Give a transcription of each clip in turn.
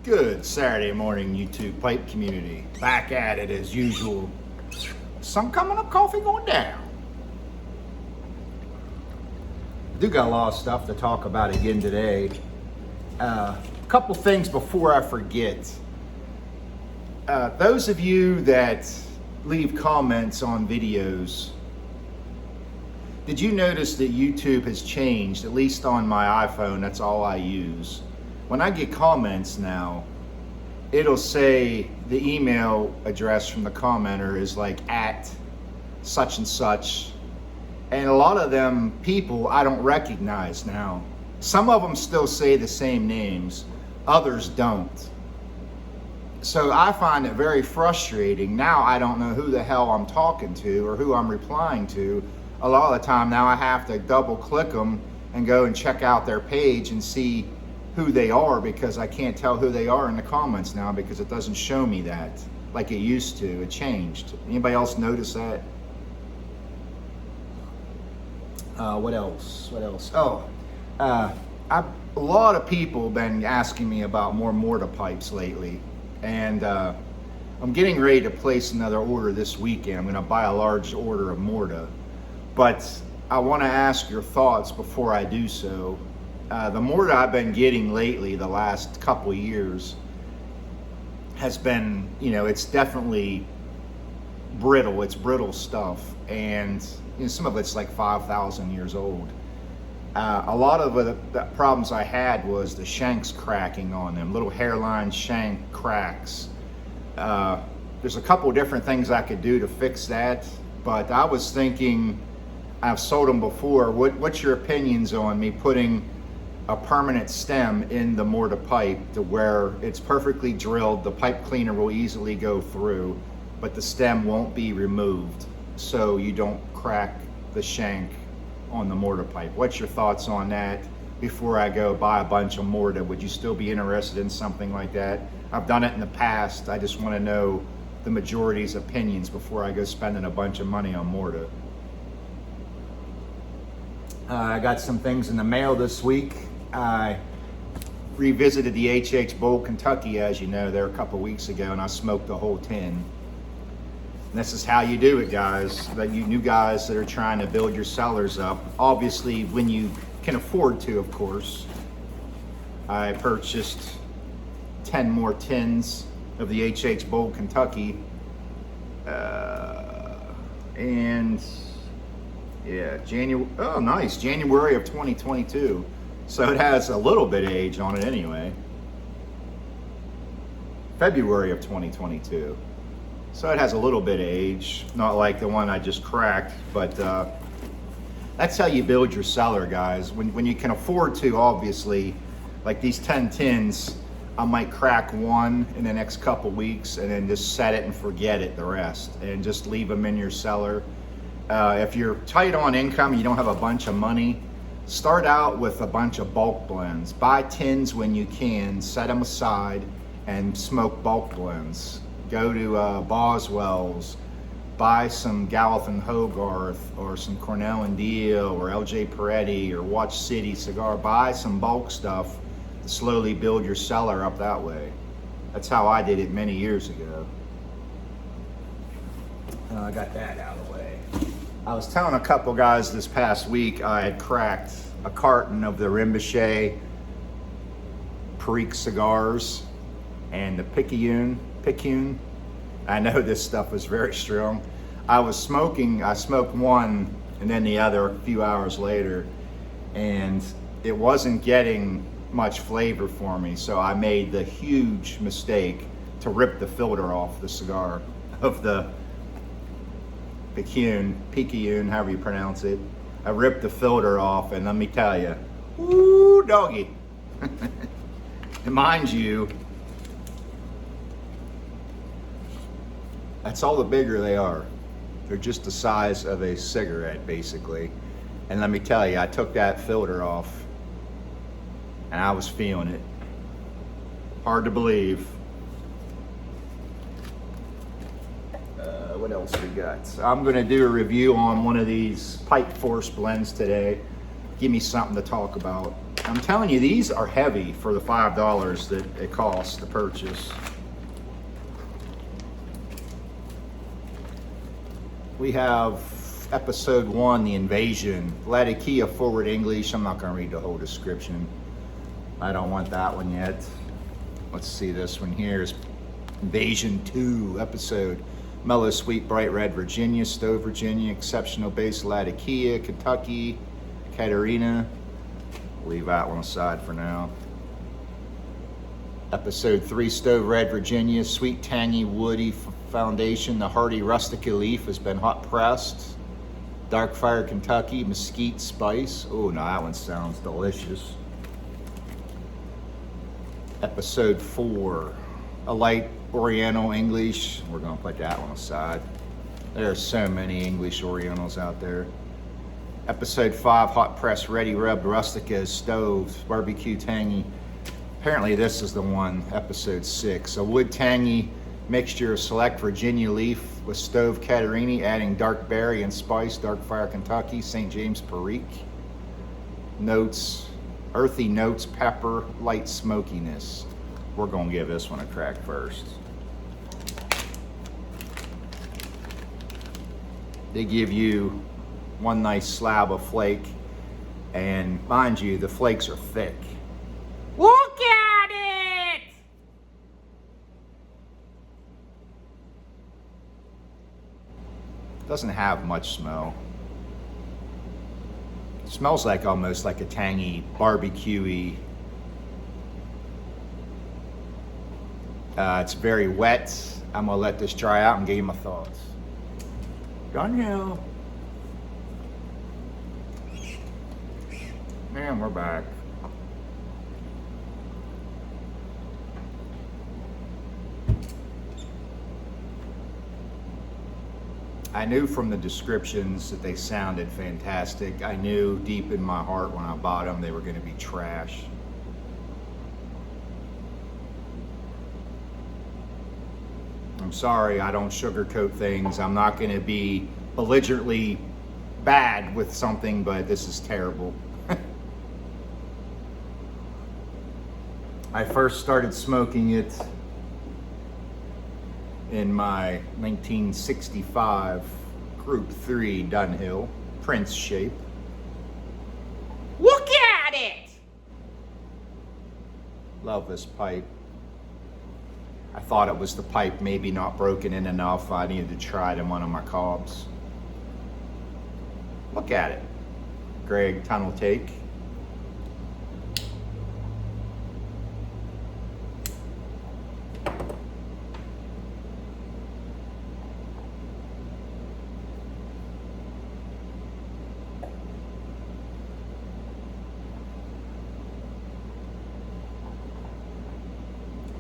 Good Saturday morning, YouTube pipe community. Back at it as usual. Sun coming up, coffee going down. I do got a lot of stuff to talk about again today. Couple things before I forget. Those of you that leave comments on videos, did you notice that YouTube has changed, at least on my iPhone, that's all I use. When I get comments now, it'll say the email address from the commenter is like at such and such. And a lot of them people I don't recognize now. Some of them still say the same names, others don't. So I find it very frustrating. Now I don't know who the hell I'm talking to or who I'm replying to. A lot of the time now I have to double click them and go and check out their page and see who they are, because I can't tell who they are in the comments now because it doesn't show me that like it used to. It changed. Anybody else notice that? What else? Oh, a lot of people have been asking me about more mortar pipes lately, and I'm getting ready to place another order this weekend. I'm going to buy a large order of mortar, but I want to ask your thoughts before I do so. The mortar I've been getting lately, the last couple years, has been, it's definitely brittle. It's brittle stuff, and some of it's like 5,000 years old. A lot of the problems I had was the shanks cracking on them, little hairline shank cracks. There's a couple different things I could do to fix that, but I was thinking, I've sold them before, what's your opinions on me putting a permanent stem in the mortar pipe to where it's perfectly drilled, the pipe cleaner will easily go through, but the stem won't be removed so you don't crack the shank on the mortar pipe. What's your thoughts on that before I go buy a bunch of mortar? Would you still be interested in something like that? I've done it in the past. I just want to know the majority's opinions before I go spending a bunch of money on mortar. I got some things in the mail this week. I revisited the H.H. Bowl, Kentucky, as you know, there a couple weeks ago, and I smoked the whole tin. And this is how you do it, guys. That you new guys that are trying to build your cellars up. Obviously, when you can afford to, of course. I purchased 10 more tins of the H.H. Bowl, Kentucky. And yeah, January of 2022. So it has a little bit of age on it anyway. February of 2022. So it has a little bit of age, not like the one I just cracked, but that's how you build your cellar, guys. When you can afford to, obviously, like these 10 tins, I might crack one in the next couple weeks and then just set it and forget it the rest and just leave them in your cellar. If you're tight on income, you don't have a bunch of money, start out with a bunch of bulk blends. Buy tins when you can, set them aside, and smoke bulk blends. Go to Boswell's, buy some Gallifin Hogarth or some Cornell and Deal or LJ Peretti or Watch City Cigar. Buy some bulk stuff to slowly build your cellar up that way. That's how I did it many years ago. I got that out of the way. I was telling a couple guys this past week I had cracked a carton of the Rinpoche Perique cigars and the Picayune. I know this stuff was very strong. I smoked one and then the other a few hours later, and it wasn't getting much flavor for me, so I made the huge mistake to rip the filter off the cigar of the Picayune, however you pronounce it. I ripped the filter off, and let me tell you, woo, doggy. And mind you, that's all the bigger they are. They're just the size of a cigarette, basically. And let me tell you, I took that filter off, and I was feeling it. Hard to believe. What else we got? So I'm going to do a review on one of these Pipe Force blends today. Give me something to talk about. I'm telling you, these are heavy for the $5 that it costs to purchase. We have episode 1, The Invasion. Latakia Forward English. I'm not going to read the whole description. I don't want that one yet. Let's see this one here. Is Invasion 2 episode. Mellow, sweet, bright red Virginia, Stowe, Virginia, exceptional base Latakia, Kentucky, Katerina. Leave that one aside for now. Episode 3, Stowe Red, Virginia, sweet, tangy, woody foundation. The hardy rustica leaf has been hot pressed. Dark Fire, Kentucky, mesquite spice. Oh, no, that one sounds delicious. Episode 4, a light Oriental English. We're gonna put that one aside. There are so many English Orientals out there. Episode 5, hot press, ready rubbed rustica, stoves, barbecue tangy. Apparently this is the one, episode 6. A wood tangy mixture of select Virginia leaf with stove Caterini, adding dark berry and spice, Dark Fire, Kentucky, St. James Perique. Notes, earthy notes, pepper, light smokiness. We're gonna give this one a crack first. They give you one nice slab of flake, and mind you, the flakes are thick. Look at it! Doesn't have much smell. It smells like almost like a tangy, barbecue-y. It's very wet. I'm gonna let this dry out and give you my thoughts. Done now. And we're back. I knew from the descriptions that they sounded fantastic. I knew deep in my heart when I bought them they were going to be trash. I'm sorry, I don't sugarcoat things. I'm not going to be belligerently bad with something, but this is terrible. I first started smoking it in my 1965 Group 3 Dunhill, Prince shape. Look at it! Love this pipe. I thought it was the pipe maybe not broken in enough. I needed to try it in one of my cobs. Look at it. Greg Tunnel Take.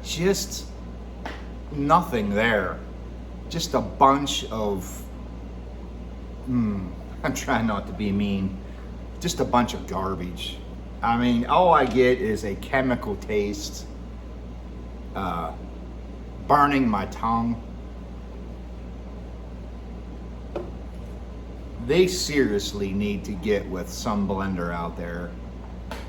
Just nothing there. Just a bunch of, I'm trying not to be mean, just a bunch of garbage. I mean, all I get is a chemical taste, burning my tongue. They seriously need to get with some blender out there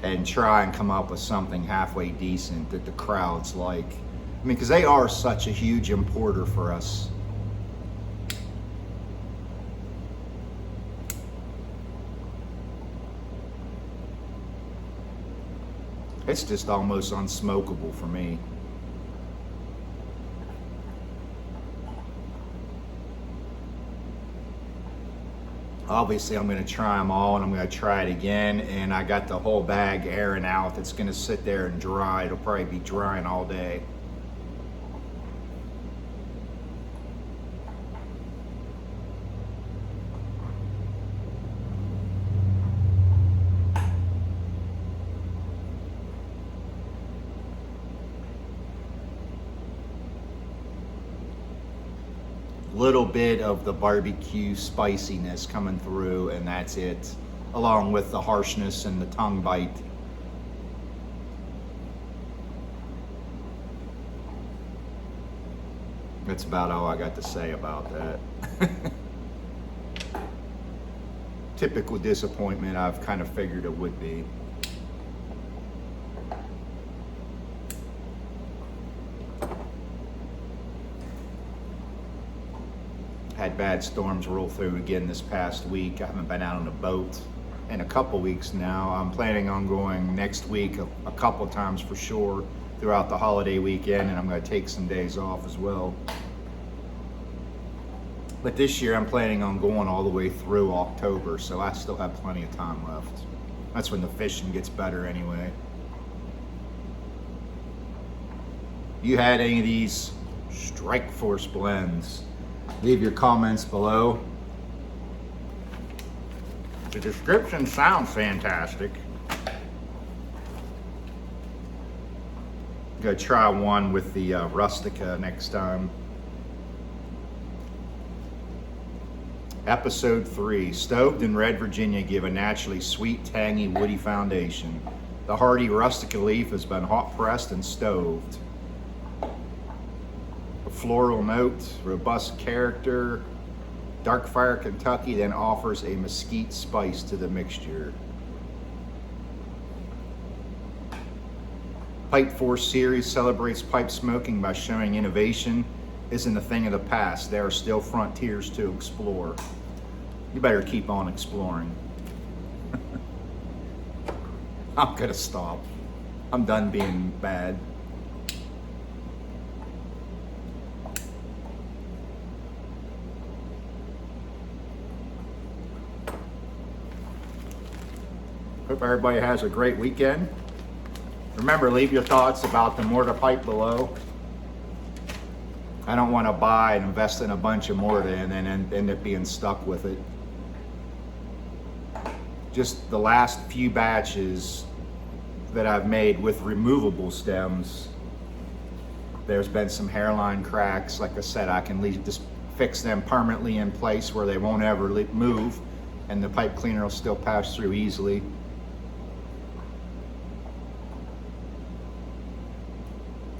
and try and come up with something halfway decent that the crowds like. I mean, because they are such a huge importer for us. It's just almost unsmokable for me. Obviously, I'm going to try them all, and I'm going to try it again. And I got the whole bag airing out. That's going to sit there and dry. It'll probably be drying all day. Little bit of the barbecue spiciness coming through, and that's it, along with the harshness and the tongue bite. That's about all I got to say about that. Typical disappointment. I've kind of figured it would be. had bad storms roll through again this past week. I haven't been out on a boat in a couple weeks now. I'm planning on going next week a couple times for sure throughout the holiday weekend, and I'm going to take some days off as well. But this year I'm planning on going all the way through October, so I still have plenty of time left. That's when the fishing gets better anyway. You had any of these Strike Force blends? Leave your comments below. The description sounds fantastic. I'm gonna try one with the Rustica next time. Episode 3, Stoved and Red Virginia give a naturally sweet, tangy, woody foundation. The hardy Rustica leaf has been hot pressed and stoved. A floral note, robust character. Dark Fire Kentucky then offers a mesquite spice to the mixture. Pipe Force series celebrates pipe smoking by showing innovation isn't a thing of the past. There are still frontiers to explore. You better keep on exploring. I'm gonna stop. I'm done being bad. Hope everybody has a great weekend. Remember, leave your thoughts about the mortar pipe below. I don't want to buy and invest in a bunch of mortar and then end up being stuck with it. Just the last few batches that I've made with removable stems, there's been some hairline cracks. Like I said, I can just fix them permanently in place where they won't ever move, and the pipe cleaner will still pass through easily.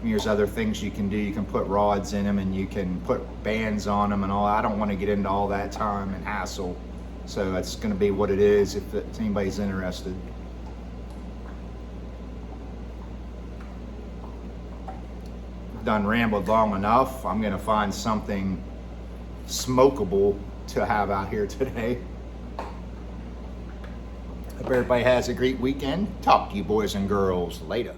There's other things you can do. You can put rods in them and you can put bands on them and all. I don't want to get into all that time and hassle. So that's going to be what it is if anybody's interested. Done rambled long enough. I'm going to find something smokable to have out here today. Hope everybody has a great weekend. Talk to you boys and girls later.